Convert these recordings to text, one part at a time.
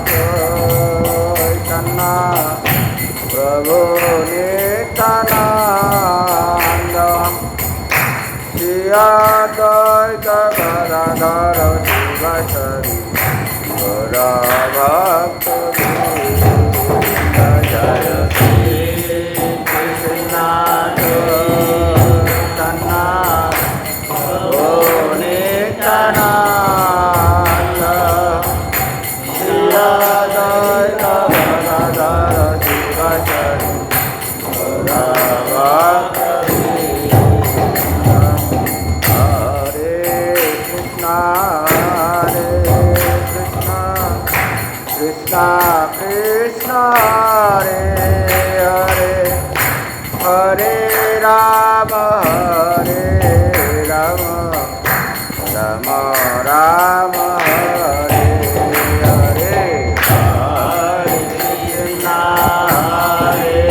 চৈতন্য প্রভু নিত্যানন্দ শ্রী অদ্বৈত গদাধর শিবাসাদি গৌরভক্ত জয় শ্রী কৃষ্ণ চৈতন্য প্রভু নিত্যানন্দ শ্রী অদ্বৈত Gadadhar শিবাসাদি গৌরভক্ত Krishna Krishna Hare Hare Hare Rama Hare Rama Rama Rama Hare Hare Hare Krishna Hare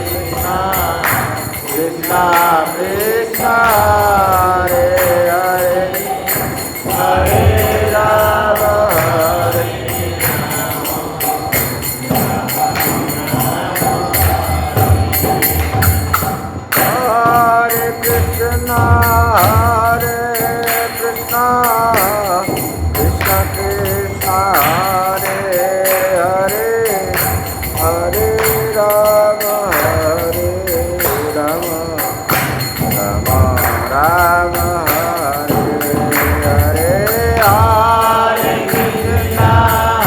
Krishna Krishna Krishna Hare Hare Hare Rama Hare Krishna Hare Krishna Krishna Krishna Hare Hare Hare Rama Hare Rama Rama Rama Hare Hare Hare Krishna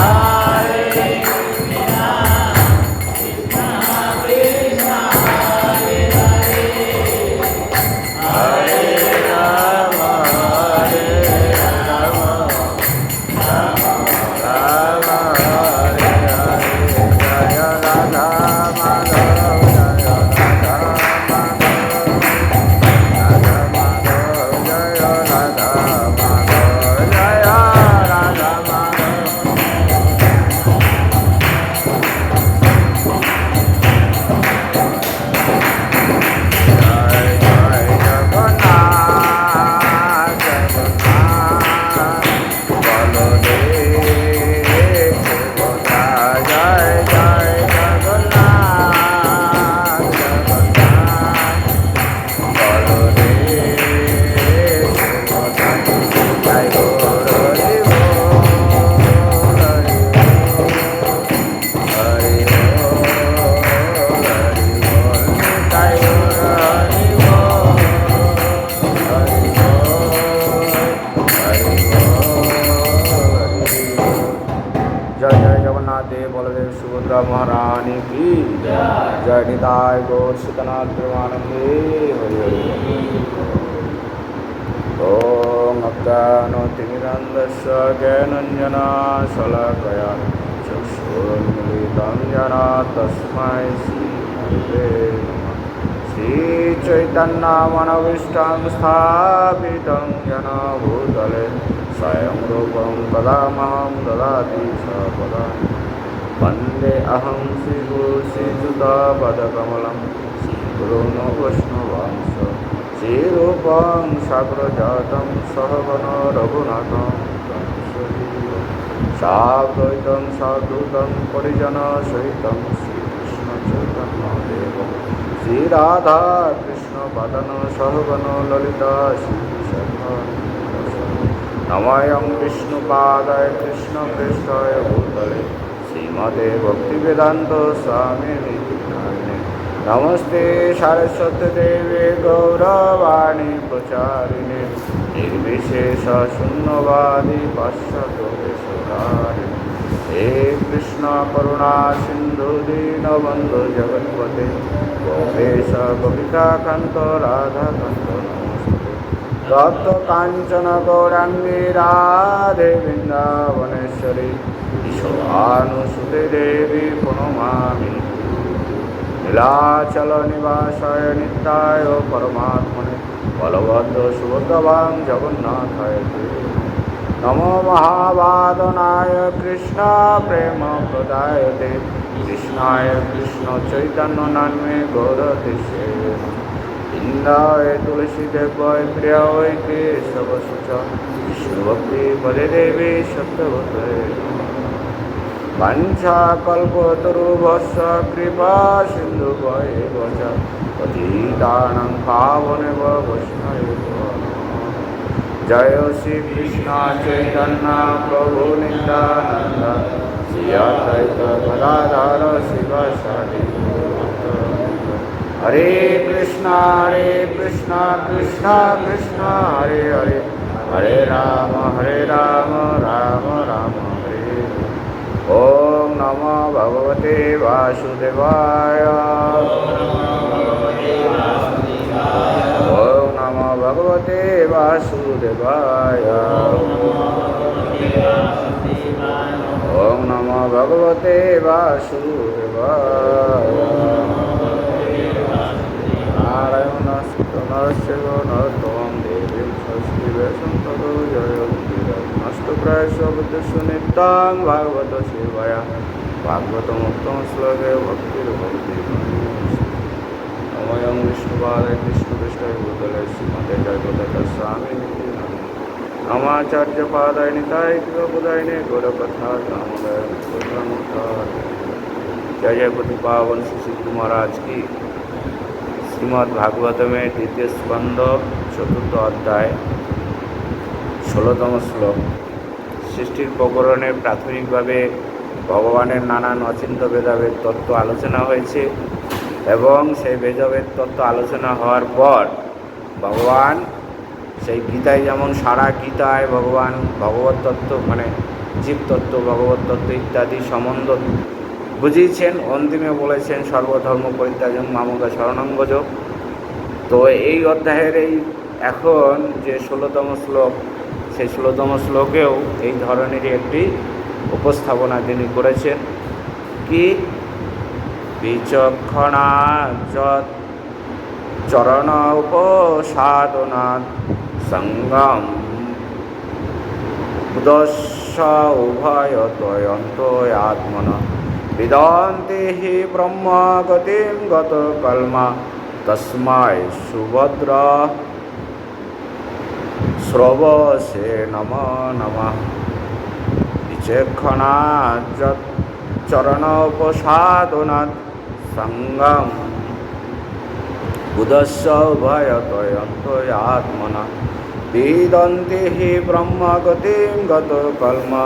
Hare Krishna Krishna Krishna Hare Hare Hare Rama Hare Rama Rama Rama Hare Hare Jaya Radha Madhava Jaya Radha Madhava Radha Madhava Jaya Radha Madhava Jaya Radha Madhava Jai Jai Jagannath Jagannath Baladev Subhadra Jai Jai Jagannath Jagannath Baladev Subhadra Jai Gaur Hari Bol Hari Bol Hari Bol Jai Gaur Hari Bol Hari Bol जय जय जगन्नाथ देव बलदेव सुभद्रा महारानी की जय निताय गौर सीतनाथ प्रेमानंदे हरि हरि ओम अज्ञानतिमिरन्धस्य ज्ञानाञ्जनशलाकया चक्षुरुन्मीलितं येन तस्मै श्रीगुरुवे नमः श्रीचैतन्यमनोभीष्टं स्थापितं येन भूतले स्वयं रूपं कदामहं ददाति सपदा वन्दे अहं श्रीगुरु श्रीयुतपदकमलं श्रीगुरून् वैष्णवांश श्रीरूपं साग्रजातं सहगण रघुनाथं साद्वैतं साधुतं परिजनसहितं श्रीकृष्णचैतन्यदेवं श्रीराधा कृष्णपदं सहगण ललिता श्रीविशाखान्वितं नमयं विष्णुपादाय कृष्णप्रेष्ठाय भूतले श्रीमते भक्तिवेदान्त स्वामिनिति नामिने नमस्ते सरस्वतीदेवे गौरवाणी प्रचारिणे निर्विशेषशून्यवादी पाश्चात्यदेशधारिणे हे कृष्ण करुणा सिन्धु दीनबन्धु जगत्पते गोपेश गोपिकान्त राधाकान्त तप्त कांचन गौरांगी राधे वृंदावनेश्वरी ईशानुसुते देवी प्रणमामि नीलाचल निवासाय नित्याय परमात्मने बलभद्र सुभद्रवां जगन्नाथाय ते नमो महावादनाय कृष्ण प्रेम प्रदायते कृष्णाय कृष्ण चैतन्य नामे गौरतिष्ठे इंदाय तुलसी देवाय प्रियाय केशवसुच विष्णुभक्ति पदे देवी सत्यवते वंशाकल्पतरुभ्यश्च कृपा सिन्धुभ्येव च पतितानां पावनेभ्यो वैष्णवेभ्यो नमः। जय श्री कृष्ण चैतन्य प्रभु नित्यानंद श्री अद्वैत गदाधर शिवासादि हरे कृष्णा कृष्णा कृष्णा हरे हरे हरे राम राम राम हरे। ओम नमो भगवते वासुदेवाय। ओम नमो भगवते वासुदेवाय। ओम नमो भगवते वासुदेवाय। नारायणस्य नरोत्तमं देवीं संस्कृतं ततो जयमुदीरयस्तुप्रायस्य बुद्धस्य नित्यां भागवत सेवया भागवतमुत्तम श्लोके भक्तिर्भवति नमोऽयं विष्णुपादाय कृष्णपृष्ठाय भूतले श्रीमते जयपताकास्वामिनिति नमः। नमाचार्यपादाय निताय कृपदायिने गौरकथा दामोदर जय जय पति पावन श्री महाराज की। श्रीमद् भागवतमेर द्वितीय स्कंद चतुर्थ अध्याय 16तम श्लोक। सृष्टिर प्रकरणे प्राथमिकभावे भगवानेर नानान अचिन्त्य भेदाभेद तत्व आलोचना हয়েছে এবং সেই ভেদাভেদ তত্ত্ব আলোচনা হওয়ার পর ভগবান সেই গীতায় যেমন সারা গীতায় ভগবান ভগবত তত্ত্ব মানে জীব তত্ত্ব ভগবত তত্ত্ব ইত্যাদি সম্বন্ধ বুঝিয়েছেন। অন্তিমে বলেছেন সর্বধর্ম পরিত্যাজ্যং মামকা শরণং ব্রজ। তো এই অধ্যায়ের এই এখন যে 16তম শ্লোক সেই 16তম শ্লোকেও এই ধরনেরই একটি উপস্থাপনা তিনি করেছেন কি বিচক্ষণা চরণ উপসাধনাৎ সঙ্গম উদস্য উভয়তয়ন্তয়াত্মনা বিদন্তি হি ব্রহ্ম গতিম গত কলমা তস্মাই সুভদ্র শ্রবসে নমো নমঃ। বিচক্ষণা চরণ উপসাধনাৎ সঙ্গম বুধস্য উভয়তয়ন্তয়াত্মনা বিদন্তি হি ব্রহ্ম গতিম গত কলমা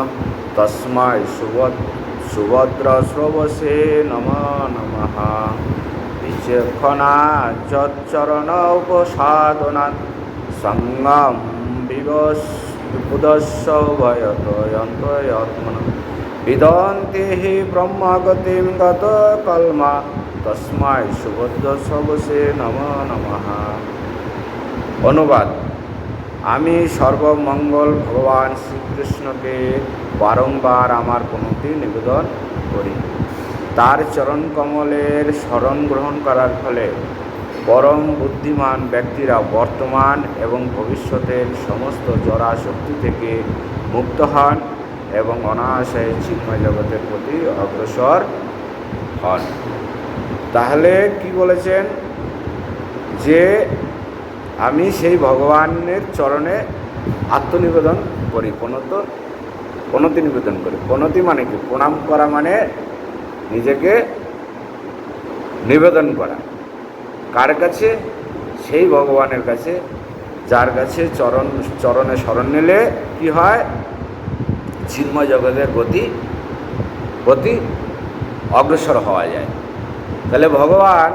তস্মাই সুভদ্র শ্রবসে নমো নমঃ। বিচক্ষণা চরণ উপসাধনাৎ সঙ্গম বুধস্য উভয়তয়ন্তয়াত্মনা বিদন্তি হি ব্রহ্ম গতিম গত কলমা তস্মাই সুভদ্র শ্রবসে নমো নমঃ। অনুবাদ। আমি সর্বমঙ্গল ভগবান শ্রীকৃষ্ণকে বারংবার আমার প্রণতি নিবেদন করি। তার চরণ কমলের শরণ গ্রহণ করার ফলে পরম বুদ্ধিমান ব্যক্তিরা বর্তমান এবং ভবিষ্যতের সমস্ত জড়া শক্তি থেকে মুক্ত হন এবং অনায়াসে চিন্ময় জগতের প্রতি অগ্রসর হন। তাহলে কি বলেছেন যে আমি সেই ভগবানের চরণে আত্মনিবেদন করি, প্রণতি নিবেদন করি। প্রণতি মানে কি? প্রণাম করা মানে নিজেকে নিবেদন করা। কার কাছে? সেই ভগবানের কাছে, যার কাছে চরণে শরণ নিলে কি হয়? চিন্ময় জগতের প্রতি অগ্রসর হওয়া যায়। তাহলে ভগবান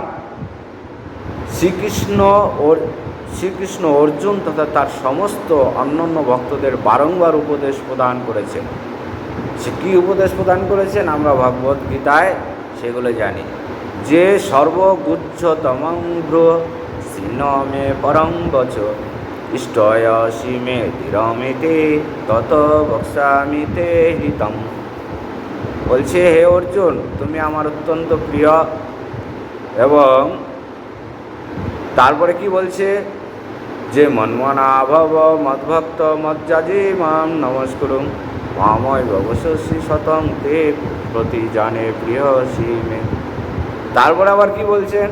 শ্রীকৃষ্ণ অর্জুন তথা তার সমস্ত অন্যান্য ভক্তদের বারংবার উপদেশ প্রদান করেছেন। সে কী উপদেশ প্রদান করেছেন আমরা ভগবত গীতায় সেগুলো জানি। যে সর্বগুহ্যতমং ব্রুহ সিনমে পরং বচ ইষ্টয়সি মে ধীরমিতে তত বক্সামি তে হিতম। বলছে হে অর্জুন, তুমি আমার অত্যন্ত প্রিয়। এবং তারপরে কি বলছে? যে মন্মনা ভব মদ্ভক্ত মজ্জাজি মাম নমস্কুরুম মাময় ভবসি শতং তে প্রতি জানে প্রিয়সি মে। তারপরে আবার কি বলছেন?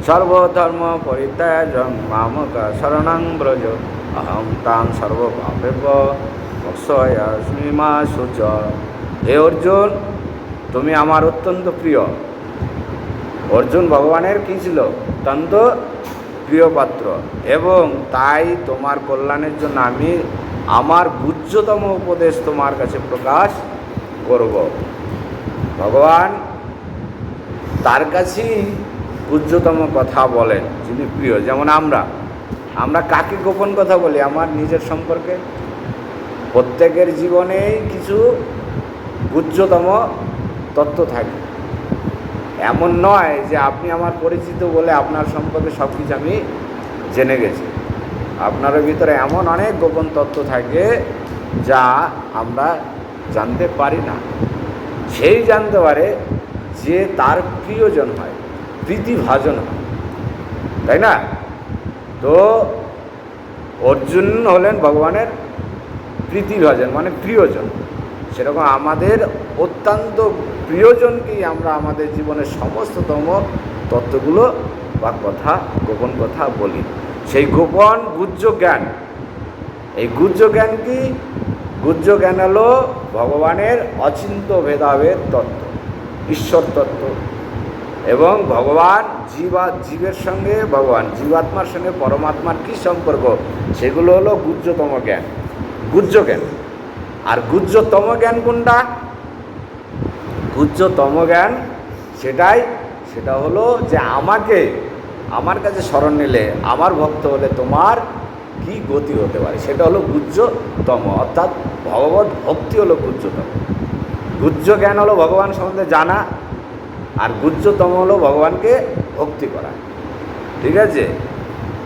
সর্বধর্ম পরিত্যাজ্যং মামকা শরণং ব্রজ অহং তাং সর্বপাপেভ্যো মোক্ষয়াস্মি মা শুচ। হে অর্জুন, তুমি আমার অত্যন্ত প্রিয়। অর্জুন ভগবানের কী ছিল? অত্যন্ত প্রিয় পাত্র, এবং তাই তোমার কল্যাণের জন্য আমি আমার গুহ্যতম উপদেশ তোমার কাছে প্রকাশ করব। ভগবান তার কাছেই গুহ্যতম কথা বলেন যিনি প্রিয়। যেমন আমরা কাকে গোপন কথা বলি আমার নিজের সম্পর্কে? প্রত্যেকের জীবনেই কিছু গুহ্যতম তত্ত্ব থাকে। এমন নয় যে আপনি আমার পরিচিত বলে আপনার সম্পর্কে সব কিছু আমি জেনে গেছি। আপনার ভিতরে এমন অনেক গোপন তত্ত্ব থাকে যা আমরা জানতে পারি না। সেই জানতে পারে যে তার প্রিয়জন হয়, প্রীতিভাজন হয়, তাই না? তো অর্জুন হলেন ভগবানের প্রীতিভাজন, মানে প্রিয়জন। সেরকম আমাদের অত্যন্ত প্রিয়জনকেই আমরা আমাদের জীবনের সমস্ততম তত্ত্বগুলো বা কথা, গোপন কথা বলি। সেই গোপন গুহ্য জ্ঞান, এই গুহ্য জ্ঞান কি? গুহ্য জ্ঞান হলো ভগবানের অচিন্ত ভেদাভেদ তত্ত্ব, ঈশ্বর তত্ত্ব, এবং ভগবান জীবের সঙ্গে ভগবান, জীবাত্মার সঙ্গে পরমাত্মার কী সম্পর্ক, সেগুলো হলো গুহ্যতম জ্ঞান, গুহ্য জ্ঞান। আর গুহ্যতম জ্ঞান কোনটা? গুহ্যতম জ্ঞান সেটা হলো যে আমার কাছে শরণ নিলে, আমার ভক্ত হলে তোমার কি গতি হতে পারে, সেটা হলো গুহ্যতম। অর্থাৎ ভগবত ভক্তি হলো গুহ্যতম। গুহ্য জ্ঞান হলো ভগবান সম্বন্ধে জানা, আর গুহ্যতম হলো ভগবানকে ভক্তি করা। ঠিক আছে?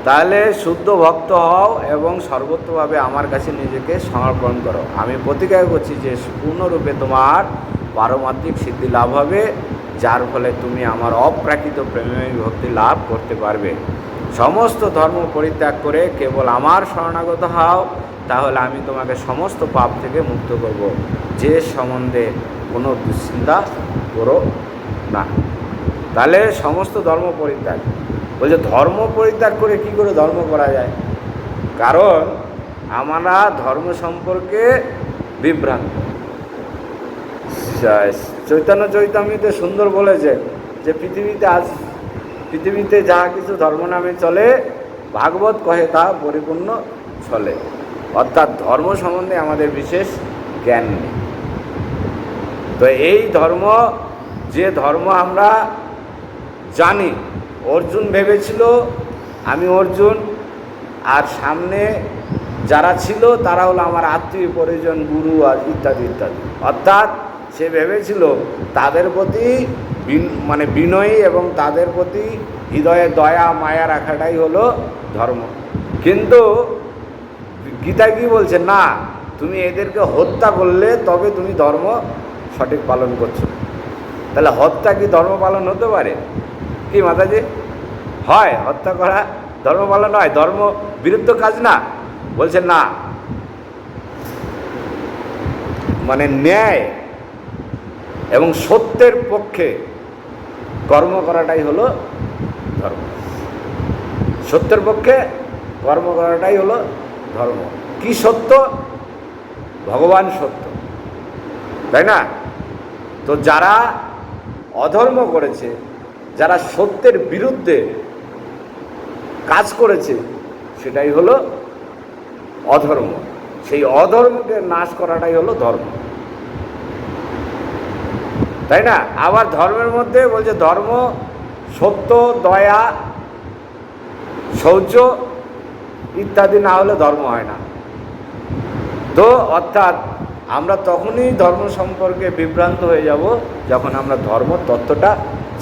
তাহলে শুদ্ধ ভক্ত হও এবং সর্বত্রভাবে আমার কাছে নিজেকে সমর্পণ করো। আমি প্রতিজ্ঞা করছি যে পূর্ণরূপে তোমার পারমাত্মিক সিদ্ধি লাভ হবে, যার ফলে তুমি আমার অপ্রাকৃত প্রেমময়ী ভক্তি লাভ করতে পারবে। সমস্ত ধর্ম পরিত্যাগ করে কেবল আমার শরণাগত হও, তাহলে আমি তোমাকে সমস্ত পাপ থেকে মুক্ত করব। যে সম্বন্ধে কোনো দুশ্চিন্তা করো না। তাহলে সমস্ত ধর্ম পরিত্যাগ বলছে। ধর্ম পরিত্যাগ করে কি করে ধর্ম করা যায়? কারণ আমরা ধর্ম সম্পর্কে বিভ্রান্ত। চৈতন্য চৈতামৃতে সুন্দর বলেছে যে পৃথিবীতে যা কিছু ধর্ম নামে চলে, ভাগবত কহে তা পরিপূর্ণ চলে। অর্থাৎ ধর্ম সম্বন্ধে আমাদের বিশেষ জ্ঞান নেই। তো এই ধর্ম, যে ধর্ম আমরা জানি, অর্জুন ভেবেছিল আমি অর্জুন, আর সামনে যারা ছিল তারা হলো আমার আত্মীয় পরিজন, গুরু আর ইত্যাদি ইত্যাদি। অর্থাৎ সে ভেবেছিল তাদের প্রতি মানে বিনয়ী এবং তাদের প্রতি হৃদয়ে দয়া মায়া রাখাটাই হলো ধর্ম। কিন্তু গীতা কি বলছে? না, তুমি এদেরকে হত্যা করলে তবে তুমি ধর্ম সঠিক পালন করছো। তাহলে হত্যা কি ধর্ম পালন হতে পারে? কি মাতাজি, হয় হত্যা করা ধর্ম পালন হয়? ধর্ম বিরুদ্ধ কাজ না? বলছে না, মানে ন্যায় এবং সত্যের পক্ষে কর্ম করাটাই হলো ধর্ম। সত্যের পক্ষে কর্ম করাটাই হলো ধর্ম। কি সত্য? ভগবান সত্য, তাই না? তো যারা অধর্ম করেছে, যারা সত্যের বিরুদ্ধে কাজ করেছে, সেটাই হলো অধর্ম। সেই অধর্মকে নাশ করাটাই হলো ধর্ম, তাই না? আবার ধর্মের মধ্যে বলছে ধর্ম সত্য, দয়া, শৌর্য ইত্যাদি না হলে ধর্ম হয় না। তো অর্থাৎ আমরা তখনই ধর্ম সম্পর্কে বিভ্রান্ত হয়ে যাব যখন আমরা ধর্ম তত্ত্বটা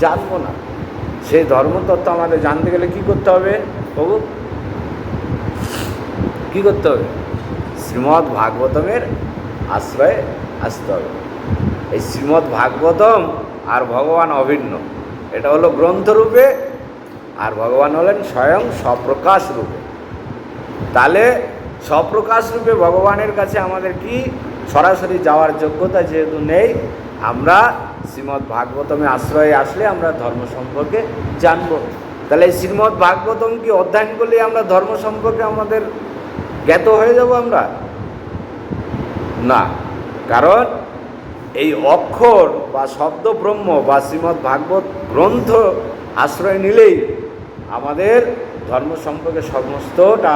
জানবো না। সেই ধর্মতত্ত্ব আমাদের জানতে গেলে কি করতে হবে প্রভু? কি করতে হবে? শ্রীমদ্ ভাগবতমের আশ্রয়ে আসতে হবে। এই শ্রীমদ্ ভাগবতম আর ভগবান অভিন্ন। এটা হলো গ্রন্থরূপে, আর ভগবান হলেন স্বয়ং স্বপ্রকাশ রূপে। তাহলে স্বপ্রকাশ রূপে ভগবানের কাছে আমাদের কি সরাসরি যাওয়ার যোগ্যতা যেহেতু নেই, আমরা শ্রীমদ্ ভাগবতমে আশ্রয়ে আসলে আমরা ধর্ম সম্পর্কে জানব। তাহলে এই শ্রীমদ্ ভাগবতম কি অধ্যয়ন করলে আমরা ধর্ম সম্পর্কে আমাদের জ্ঞাত হয়ে যাব আমরা? না, কারণ এই অক্ষর বা শব্দ ব্রহ্ম বা শ্রীমদ্ ভাগবত গ্রন্থ আশ্রয় নিলেই আমাদের ধর্ম সম্পর্কে সমস্তটা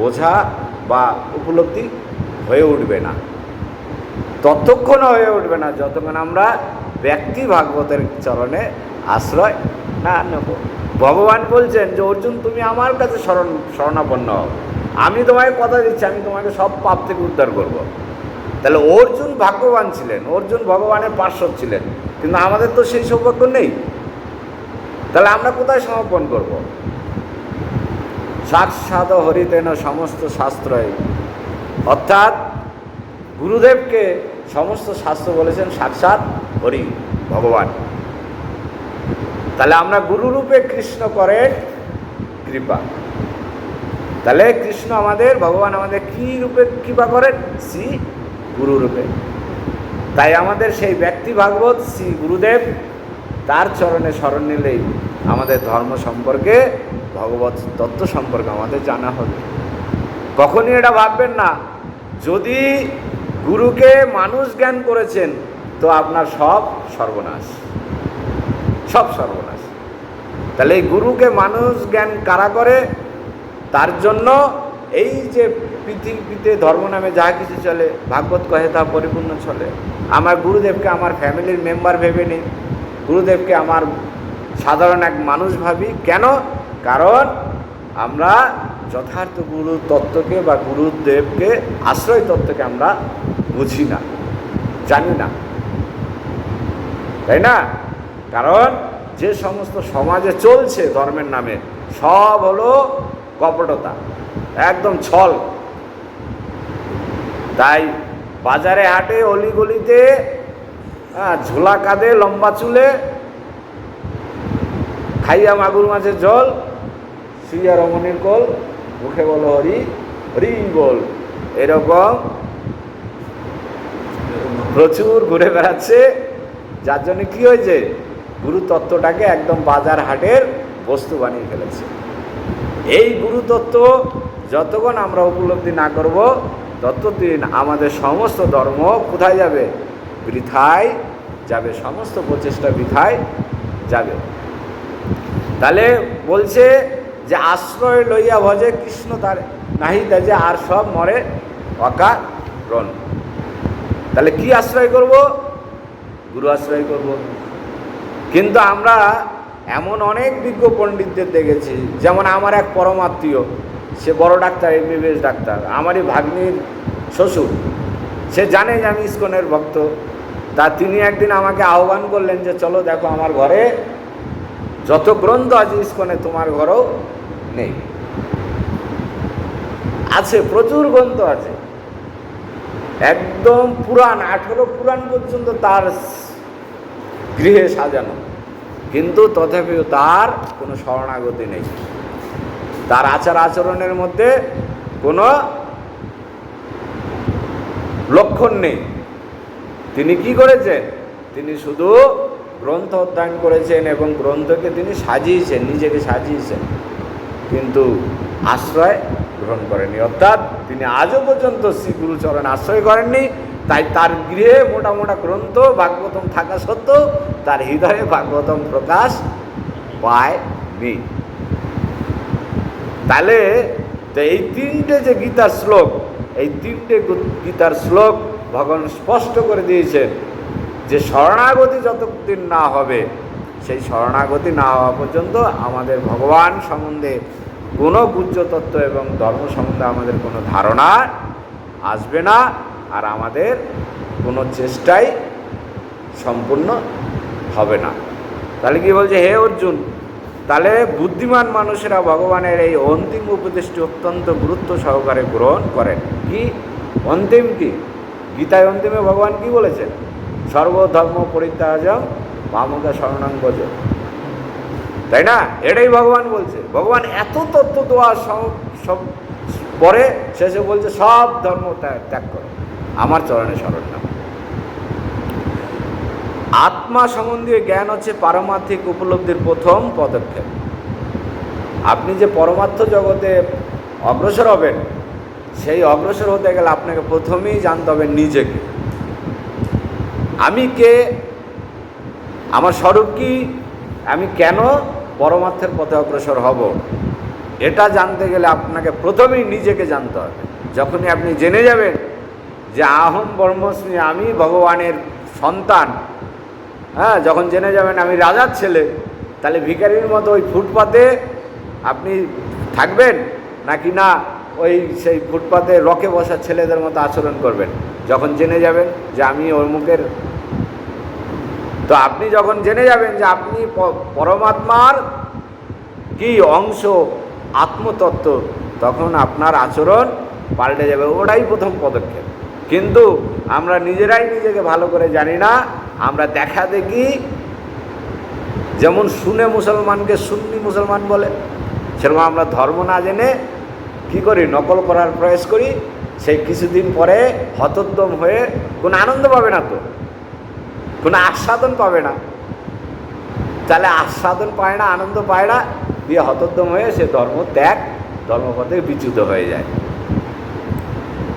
বোঝা বা উপলব্ধি হয়ে উঠবে না, ততক্ষণ হয়ে উঠবে না যতক্ষণ আমরা ব্যক্তি ভাগবতের চরণে আশ্রয় না নেব। ভগবান বলছেন যে অর্জুন, তুমি আমার কাছে শরণাপন্ন হও, আমি তোমাকে কথা দিচ্ছি, আমি তোমাকে সব পাপ থেকে উদ্ধার করব। তাহলে অর্জুন ভাগ্যবান ছিলেন, অর্জুন ভগবানের পার্শ্বদ ছিলেন, কিন্তু আমাদের তো সেই সৌভাগ্য নেই। তাহলে আমরা কোথায় সমর্পণ করব? সাক্ষাৎ হরিতেন সমস্ত শাস্ত্রয়, অর্থাৎ গুরুদেবকে সমস্ত শাস্ত্র বলেছেন সাক্ষাৎ হরি ভগবান। তাহলে আমরা গুরুরূপে কৃষ্ণ করেন কৃপা। তাহলে কৃষ্ণ আমাদের, ভগবান আমাদের কি রূপে কৃপা করেন? শ্রী গুরুরূপে। তাই আমাদের সেই ব্যক্তি ভাগবত শ্রী গুরুদেব, তার চরণে শরণ নিলেই আমাদের ধর্ম সম্পর্কে, ভগবত তত্ত্ব সম্পর্কে আমাদের জানা হবে। কখনই এটা ভাববেন না যদি গুরুকে মানুষ জ্ঞান করেছেন তো আপনার সব সর্বনাশ, সব সর্বনাশ। তাহলে এই গুরুকে মানুষ জ্ঞান কারা করে? তার জন্য এই যে পৃথিবীতে ধর্ম নামে যা কিছু চলে, ভাগবত কহে তা পরিপূর্ণ চলে। আমার গুরুদেবকে আমার ফ্যামিলির মেম্বার ভেবে নিই, গুরুদেবকে আমার সাধারণ এক মানুষ ভাবি। কেন? কারণ আমরা যথার্থ গুরু তত্ত্বকে বা গুরুদেবকে আশ্রয় তত্ত্বকে আমরা বুঝি না, জানি না, তাই না? কারণ যে সমস্ত সমাজে চলছে ধর্মের নামে সব হলো কপটতা, একদম ছল। তাই বাজারে হাটে অলিগলিতে ঝোলা কাঁধে লম্বা চুলে খাইয়া মাগুর মাছের জল, শুইয়া রমণীর কোল, মুখে বলো হরি হরি বল, এরকম প্রচুর ঘুরে বেড়াচ্ছে। যার জন্য কি হয়েছে? গুরু তত্ত্বটাকে একদম বাজার হাটের বস্তু বানিয়ে ফেলেছে। এই গুরু তত্ত্ব যতক্ষণ আমরা উপলব্ধি না করব ততদিন আমাদের সমস্ত ধর্ম কোথায় যাবে? বৃথায় যাবে, সমস্ত প্রচেষ্টা বৃথায় যাবে। তাহলে বলছে যে আশ্রয় লইয়া ভজে কৃষ্ণ তার নাহি তেজে, আর সব মরে অকারণ। তাহলে কি আশ্রয় করব? গুরু আশ্রয় করব। কিন্তু আমরা এমন অনেক বিজ্ঞ পণ্ডিতদের দেখেছি, যেমন আমার এক পরমাত্মীয়, সে বড় ডাক্তার, এমবিবিএস ডাক্তার, আমারই ভাগ্নির শ্বশুর। সে জানে যে আমি ইস্কনের ভক্ত। তিনি একদিন আমাকে আহ্বান করলেন যে চলো দেখো আমার ঘরে যত গ্রন্থ আছে ইস্কনে তোমার ঘরেও নেই, আছে, প্রচুর গ্রন্থ আছে, একদম পুরাণ, 18 পুরাণ পর্যন্ত তার গৃহে সাজানো, কিন্তু তথাপিও তার কোনো শরণাগতি নেই, তার আচার আচরণের মধ্যে কোনো লক্ষণ নেই। তিনি কি করেছেন? তিনি শুধু গ্রন্থ অধ্যয়ন করেছেন এবং গ্রন্থকে তিনি সাজিয়েছেন, নিজেকে সাজিয়েছেন, কিন্তু আশ্রয় গ্রহণ করেননি। অর্থাৎ তিনি আজও পর্যন্ত শ্রী গুরুচরণ আশ্রয় করেননি। তাই তার গৃহে মোটা মোটা গ্রন্থ ভাগবতম থাকা সত্ত্বেও তার হৃদয়ে ভাগবতম প্রকাশ পায়নি। তাহলে তো এই তিনটে যে গীতার শ্লোক, এই তিনটে গীতার শ্লোক ভগবান স্পষ্ট করে দিয়েছেন যে শরণাগতি যতদিন না হবে, সেই শরণাগতি না হওয়া পর্যন্ত আমাদের ভগবান সম্বন্ধে কোনো গুহ্য তত্ত্ব এবং ধর্ম সম্বন্ধে আমাদের কোনো ধারণা আসবে না, আর আমাদের কোনো চেষ্টাই সম্পূর্ণ হবে না। তাহলে কি বলছে? হে অর্জুন, তাহলে বুদ্ধিমান মানুষেরা ভগবানের এই অন্তিম উপদেশটি অত্যন্ত গুরুত্ব সহকারে গ্রহণ করেন। কি অন্তিম? কি গীতায় অন্তিমে ভগবান কি বলেছেন? সর্বধর্ম পরিত্যাজ্যম মামকা শরণং ভজ, তাই না? এটাই ভগবান বলছে। ভগবান এত তত্ত্ব দেওয়া সব পরে শেষে বলছে সব ধর্ম ত্যাগ করো, আমার চরণে শরণ নাও। আত্মা সম্বন্ধীয় জ্ঞান হচ্ছে পারমার্থিক উপলব্ধির প্রথম পদক্ষেপ। আপনি যে পরমার্থ জগতে অগ্রসর হবেন, সেই অগ্রসর হতে গেলে আপনাকে প্রথমেই জানতে হবে নিজেকে। আমি কে, আমার স্বরূপ কি, আমি কেন পরমার্থের পথে অগ্রসর হব, এটা জানতে গেলে আপনাকে প্রথমেই নিজেকে জানতে হবে। যখনই আপনি জেনে যাবেন যে আহম ব্রহ্মস্মি, আমি ভগবানের সন্তান, হ্যাঁ, যখন জেনে যাবেন আমি রাজার ছেলে, তাহলে ভিখারির মতো ওই ফুটপাতে আপনি থাকবেন নাকি না ওই সেই ফুটপাতে রকে বসা ছেলেদের মতো আচরণ করবেন? যখন জেনে যাবেন যে আমি অমুকের, তো আপনি যখন জেনে যাবেন যে আপনি পরমাত্মার কি অংশ, আত্মতত্ত্ব, তখন আপনার আচরণ পাল্টে যাবে। ওটাই প্রথম পদক্ষেপ। কিন্তু আমরা নিজেরাই নিজেকে ভালো করে জানি না, আমরা দেখা দেখি, যেমন শুনে মুসলমানকে সুন্নি মুসলমান বলে, সেরকম আমরা ধর্ম না জেনে কি করি, নকল করার প্রয়াস করি। সেই কিছুদিন পরে হতোদ্যম হয়ে কোনো আনন্দ পাবে না, তো কোনো আস্বাদন পাবে না। তাহলে আস্বাদন পায় না, আনন্দ পায় না, দিয়ে হতোদ্যম হয়ে সে ধর্ম ত্যাগ, ধর্মপথে বিচ্যুত হয়ে যায়।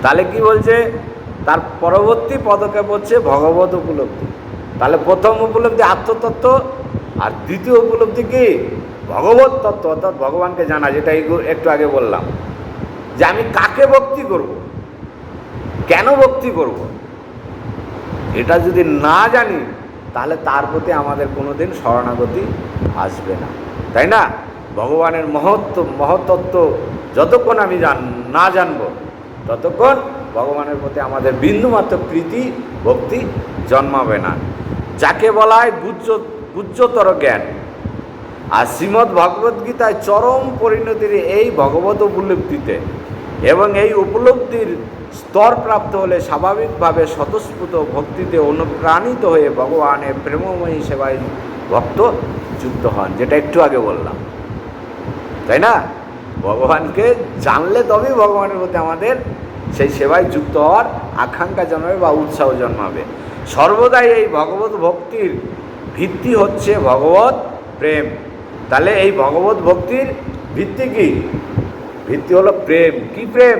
তাহলে কি বলছে, তার পরবর্তী পদক্ষেপ হচ্ছে ভগবত উপলব্ধি। তাহলে প্রথম উপলব্ধি আত্মতত্ত্ব, আর দ্বিতীয় উপলব্ধি কি, ভগবত তত্ত্ব, অর্থাৎ ভগবানকে জানা। যেটা একটু আগে বললাম যে আমি কাকে ভক্তি করব, কেন ভক্তি করব, এটা যদি না জানি তাহলে তার প্রতি আমাদের কোনোদিন শরণাগতি আসবে না, তাই না? ভগবানের মহত্তত্ত্ব যতক্ষণ আমি না জানব, ততক্ষণ ভগবানের প্রতি আমাদের বিন্দুমাত্র প্রীতি ভক্তি জন্মাবে না। যাকে বলা হয় গুহ্যতর জ্ঞান। আর শ্রীমদ্ ভগবদ্গীতায় চরম পরিণতির এই ভগবত উপলব্ধিতে, এবং এই উপলব্ধির স্তর প্রাপ্ত হলে স্বাভাবিকভাবে স্বতঃস্ফূর্ত ভক্তিতে অনুপ্রাণিত হয়ে ভগবানের প্রেমময়ী সেবায় ভক্ত যুক্ত হন, যেটা একটু আগে বললাম, তাই না? ভগবানকে জানলে তবেই ভগবানের প্রতি আমাদের সেই সেবায় যুক্ত হওয়ার আকাঙ্ক্ষা জন্মাবে বা উৎসাহ জন্মাবে। সর্বদাই এই ভগবত ভক্তির ভিত্তি হচ্ছে ভগবত প্রেম। তাহলে এই ভগবত ভক্তির ভিত্তি কি? ভিত্তি হলো প্রেম। কি প্রেম?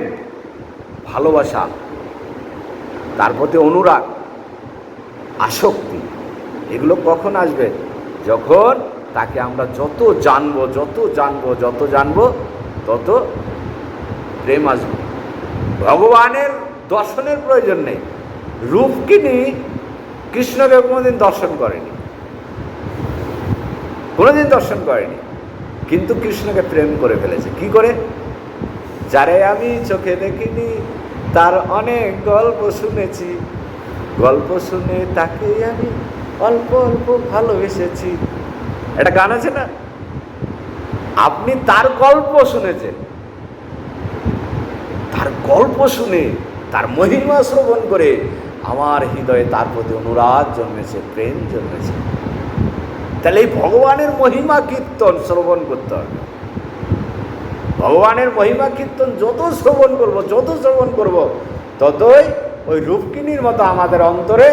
ভালোবাসা, তার প্রতি অনুরাগ, আসক্তি। এগুলো কখন আসবে? যখন তাকে আমরা যত জানবো তত প্রেম আসবে। ভগবানের দর্শনের প্রয়োজন নেই। রূপকিনী কৃষ্ণকে কোনোদিন দর্শন করেনি, কিন্তু কৃষ্ণকে প্রেম করে ফেলেছে। কি করে? যারে আমি চোখে দেখিনি তার অনেক গল্প শুনেছি, গল্প শুনে তাকে আমি অল্প অল্প ভালোবেসেছি। একটা গান আছে না, আপনি তার গল্প শুনেছেন, তার গল্প শুনে, তার মহিমা শ্রবণ করে আমার হৃদয়ে তার প্রতি অনুরাগ জন্মেছে, প্রেম জন্মেছে। তাহলে এই ভগবানের মহিমা কীর্তন শ্রবণ করতে হবে। ভগবানের মহিমা কীর্তন যত শ্রবণ করব ততই ওই রূপকিনীর মতো আমাদের অন্তরে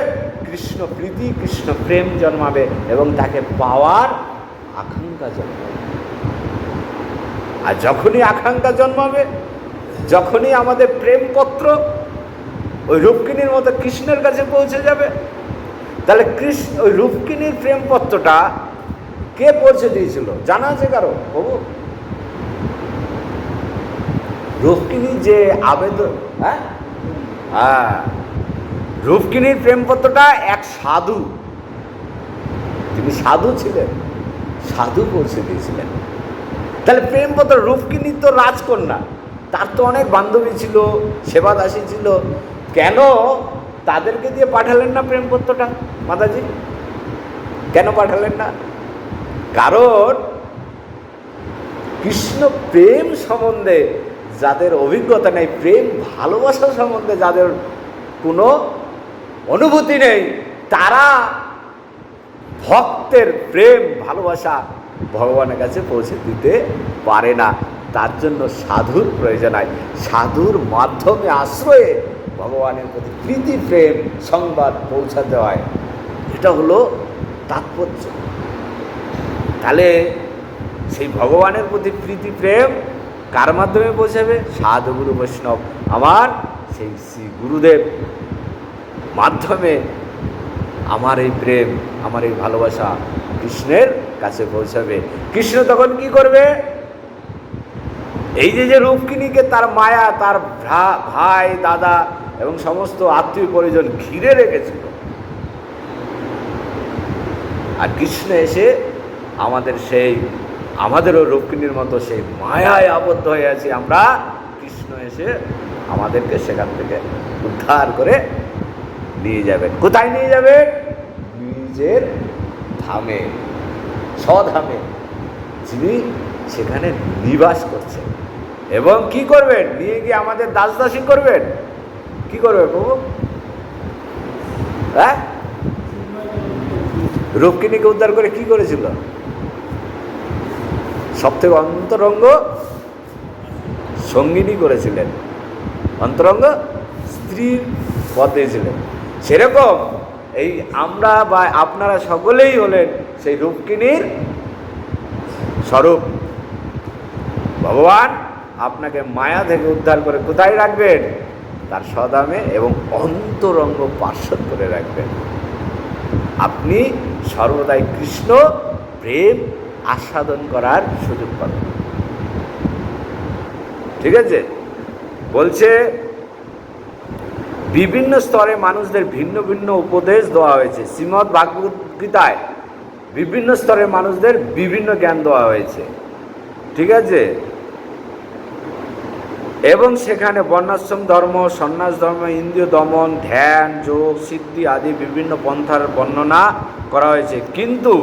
কৃষ্ণ প্রীতি, কৃষ্ণ প্রেম জন্মাবে এবং তাকে পাওয়ার আকাঙ্ক্ষা জন্মাবে। আর যখনই আকাঙ্ক্ষা জন্মাবে, যখনই আমাদের প্রেমপত্র ওই রূপকিনীর মতো কৃষ্ণের কাছে পৌঁছে যাবে, তাহলে ওই রূপকিনীর প্রেমপত্রটা কে পৌঁছে দিয়েছিল জানা আছে কারো? বাবু, রূপকিনী যে আবেদন, হ্যাঁ, রূপকিনীর প্রেমপত্রটা এক সাধু, তিনি সাধু ছিলেন, সাধু পৌঁছে দিয়েছিলেন। তাহলে প্রেমপত্র, রূপকিনী তো রাজকন্যা, তার তো অনেক বান্ধবী ছিল, সেবাদাসী ছিল, কেন তাদেরকে দিয়ে পাঠালেন না প্রেমপত্রটা? মাতাজি কেন পাঠালেন না? কারণ কৃষ্ণ প্রেম সম্বন্ধে যাদের অভিজ্ঞতা নেই, প্রেম ভালোবাসা সম্বন্ধে যাদের কোনো অনুভূতি নেই, তারা ভক্তের প্রেম ভালোবাসা ভগবানের কাছে পৌঁছে দিতে পারে না। তার জন্য সাধুর প্রয়োজন হয়। সাধুর মাধ্যমে আশ্রয়ে ভগবানের প্রতি প্রীতি প্রেম সংবাদ পৌঁছাতে হয়। এটা হলো তাৎপর্য। তাহলে সেই ভগবানের প্রতি প্রীতি প্রেম কার মাধ্যমে পৌঁছাবে? সাধু গুরু বৈষ্ণব আমার সেই শ্রী গুরুদেব মাধ্যমে আমার এই প্রেম, আমার এই ভালোবাসা কৃষ্ণের কাছে পৌঁছাবে। কৃষ্ণ তখন কি করবে? এই যে রূপকিনীকে তার মায়া, তার ভাই, দাদা এবং সমস্ত আত্মীয় পরিজন ঘিরে রেখেছিল, আর কৃষ্ণ এসে আমাদেরও রূপকিনীর মতো সেই মায়ায় আবদ্ধ হয়ে আছি আমরা, কৃষ্ণ এসে আমাদেরকে সেখান থেকে উদ্ধার করে নিয়ে যাবেন। কোথায় নিয়ে যাবেন? নিজের ধামে, স্বধামে, যিনি সেখানে নিবাস করছেন। এবং কি করবেন? নিয়ে গিয়ে আমাদের দাসদাসী করবেন। কি করবে প্রভু? হ্যাঁ, রূপকিনীকে উদ্ধার করে কি করেছিল? সব থেকে অন্তরঙ্গ সঙ্গিনী করেছিলেন, অন্তরঙ্গ স্ত্রীর পদ দিয়েছিলেন। সেরকম এই আমরা বা আপনারা সকলেই হলেন সেই রূপকিনীর স্বরূপ। ভগবান আপনাকে মায়া থেকে উদ্ধার করে কোথায় রাখবেন? তার স্বধামে এবং অন্তরঙ্গ পার্শ্বদ করে রাখবেন। আপনি সর্বদাই কৃষ্ণ প্রেম আস্বাদন করার সুযোগ পাবেন। ঠিক আছে? বলছে বিভিন্ন স্তরে মানুষদের ভিন্ন ভিন্ন উপদেশ দেওয়া হয়েছে। শ্রীমদ্ ভাগবত গীতায় বিভিন্ন স্তরের মানুষদের বিভিন্ন জ্ঞান দেওয়া হয়েছে। ঠিক আছে? এবং সেখানে বর্ণাশ্রম ধর্ম, সন্ন্যাস ধর্ম, ইন্দ্রিয় দমন, ধ্যান, যোগ, সিদ্ধি আদি বিভিন্ন পন্থার বর্ণনা করা হয়েছে। কিন্তু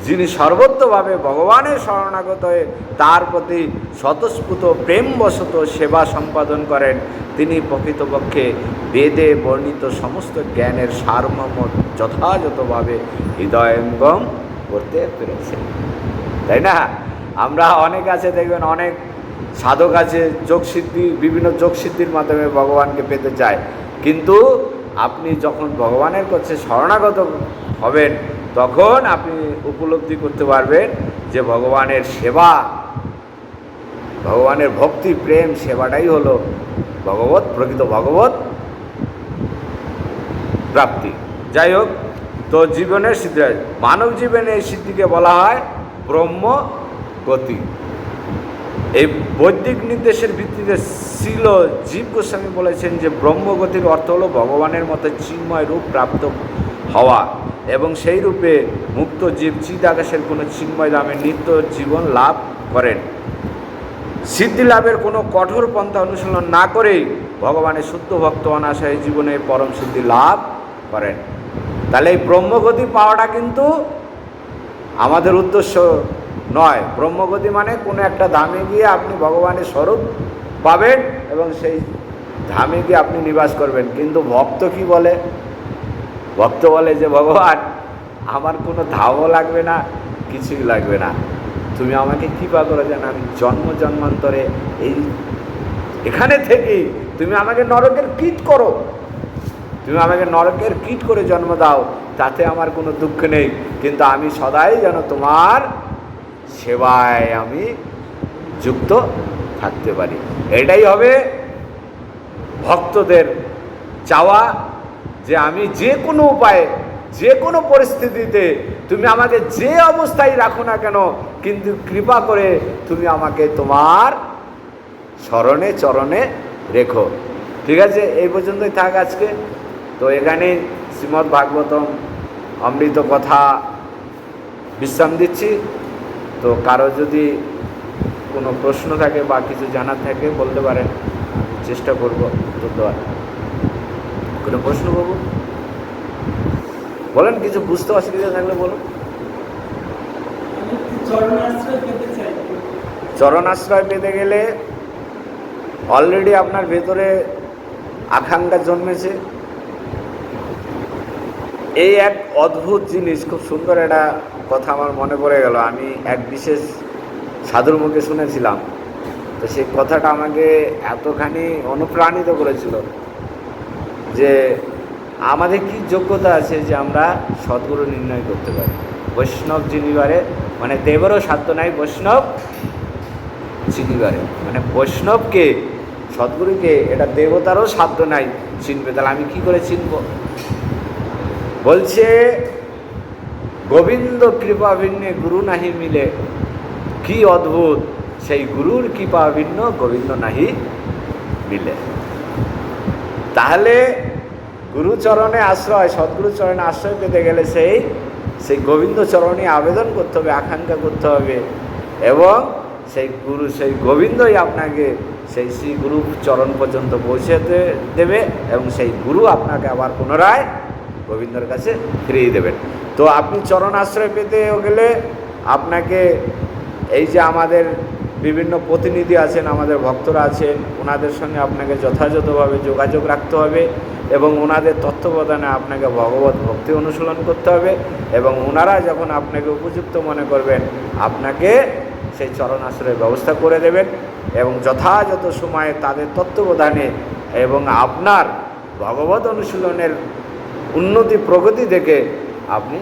যিনি সর্বত্রভাবে ভগবানের শরণাগত হয়ে তার প্রতি স্বতঃস্ফূর্ত প্রেমবশত সেবা সম্পাদন করেন, তিনি প্রকৃতপক্ষে বেদে বর্ণিত সমস্ত জ্ঞানের সারমর্ম যথাযথভাবে হৃদয়ঙ্গম করতে পেরেছেন। তাই না? আমরা অনেক আছে, দেখবেন অনেক সাধক আছে, যোগসিদ্ধি, বিভিন্ন যোগসিদ্ধির মাধ্যমে ভগবানকে পেতে চায়। কিন্তু আপনি যখন ভগবানের কাছে শরণাগত হবেন, তখন আপনি উপলব্ধি করতে পারবেন যে ভগবানের সেবা, ভগবানের ভক্তি, প্রেম, সেবাটাই হলো প্রকৃত ভগবত প্রাপ্তি। যাই হোক, তো জীবনের সিদ্ধি, মানব জীবনে এই সিদ্ধিকে বলা হয় ব্রহ্মগতি। এই বৈদিক নির্দেশের ভিত্তিতে শ্রীল জীব গোস্বামী বলেছেন যে ব্রহ্মগতির অর্থ হলো ভগবানের মতো চিন্ময় রূপ প্রাপ্ত হওয়া, এবং সেই রূপে মুক্ত জীব চিদাকাশের কোনো চিন্ময় ধামে নিত্য জীবন লাভ করেন। সিদ্ধি লাভের কোনো কঠোর পন্থা অনুশীলন না করেই ভগবানের শুদ্ধ ভক্ত অনাশয় জীবনে পরম সিদ্ধি লাভ করেন। তাহলে এই ব্রহ্মগতি পাওয়াটা কিন্তু আমাদের উদ্দেশ্য নয়। ব্রহ্মগতি মানে কোনো একটা ধামে গিয়ে আপনি ভগবানের স্বরূপ পাবেন এবং সেই ধামে গিয়ে আপনি নিবাস করবেন। কিন্তু ভক্ত কি বলে? ভক্ত বলে যে ভগবান, আমার কোনো ধামও লাগবে না, কিছুই লাগবে না, তুমি আমাকে কৃপা করে যেন আমি জন্ম জন্মান্তরে এখানে থেকেই তুমি আমাকে নরকের কীট করো, তুমি আমাকে নরকের কীট করে জন্ম দাও, তাতে আমার কোনো দুঃখ নেই, কিন্তু আমি সদাই যেন তোমার সেবায় আমি যুক্ত থাকতে পারি। এটাই হবে ভক্তদের চাওয়া, যে আমি যে কোনো উপায়ে, যে কোনো পরিস্থিতিতে তুমি আমাকে যে অবস্থায় রাখো না কেন, কিন্তু কৃপা করে তুমি আমাকে তোমার শরণে চরণে রেখো। ঠিক আছে? এই পর্যন্তই থাক আজকে। তো এখানেই শ্রীমদ্ ভাগবতম অমৃত কথা বিশ্রাম দিচ্ছি। তো কারো যদি কোনো প্রশ্ন থাকে বা কিছু জানার থাকে বলতে পারেন, চেষ্টা করব উত্তর দেওয়ার। কোনো প্রশ্ন বাবু বলেন, কিছু বুঝতে অসুবিধা থাকলে বলুন। চরণ আশ্রয় পেতে গেলে অলরেডি আপনার ভেতরে আকাঙ্ক্ষা জন্মেছে। এই এক অদ্ভুত জিনিস, খুব সুন্দর একটা কথা আমার মনে পড়ে গেল। আমি এক বিশেষ সাধুর মুখে শুনেছিলাম, তো সেই কথাটা আমাকে এতখানি অনুপ্রাণিত করেছিল যে আমাদের কি যোগ্যতা আছে যে আমরা সদ্গুরু নির্ণয় করতে পারি। বৈষ্ণব চিনিবারে মানে দেবেরও সাধ্য নাই বৈষ্ণব চিনিবারে, মানে বৈষ্ণবকে, সদ্গুরুকে এটা দেবতারও সাধ্য নাই চিনবে। তাহলে আমি কি করে চিনব? বলছে গোবিন্দ কৃপা ভিন্নে গুরু নাহি মিলে। কি অদ্ভুত, সেই গুরুর কৃপা ভিন্ন গোবিন্দ নাহি মিলে। তাহলে গুরুচরণে আশ্রয়, সদ্গুরু চরণে আশ্রয় পেতে গেলে সেই গোবিন্দ চরণে আবেদন করতে হবে, আকাঙ্ক্ষা করতে হবে, এবং সেই গোবিন্দই আপনাকে সেই শ্রী গুরু চরণ পর্যন্ত পৌঁছে দেবে, এবং সেই গুরু আপনাকে আবার পুনরায় গোবিন্দর কাছে ফিরিয়ে দেবেন। তো আপনি চরণ আশ্রয় পেতে গেলে আপনাকে এই যে আমাদের বিভিন্ন প্রতিনিধি আছেন, আমাদের ভক্তরা আছেন, ওনাদের সঙ্গে আপনাকে যথাযথভাবে যোগাযোগ রাখতে হবে, এবং ওনাদের তত্ত্বাবধানে আপনাকে ভগবত ভক্তি অনুশীলন করতে হবে, এবং ওনারা যখন আপনাকে উপযুক্ত মনে করবেন আপনাকে সেই চরণ আশ্রয়ের ব্যবস্থা করে দেবেন, এবং যথাযথ সময়ে তাদের তত্ত্বাবধানে এবং আপনার ভগবত অনুশীলনের উন্নতি প্রগতি দেখে আপনি